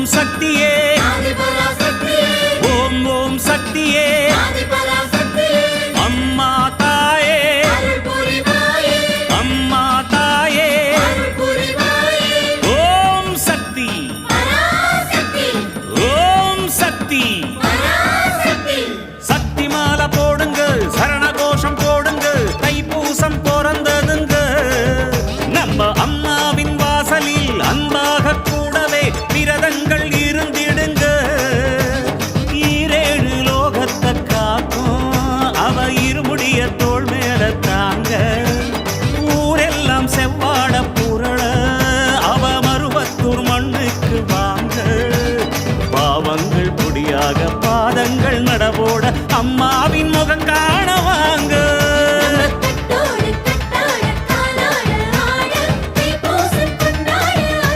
சக்தியே ஓம் ஓம் சக்தியே அம்மா தாயே அம்மா தாயே ஓம் சக்தி ஓம் சக்தி சக்தி மாலை போடுங்க சரண கோஷம் போடுங்க தைப்பூசம் பிறந்ததுங்க நம்ம அம்மாவின் வாசலில் அன்பாக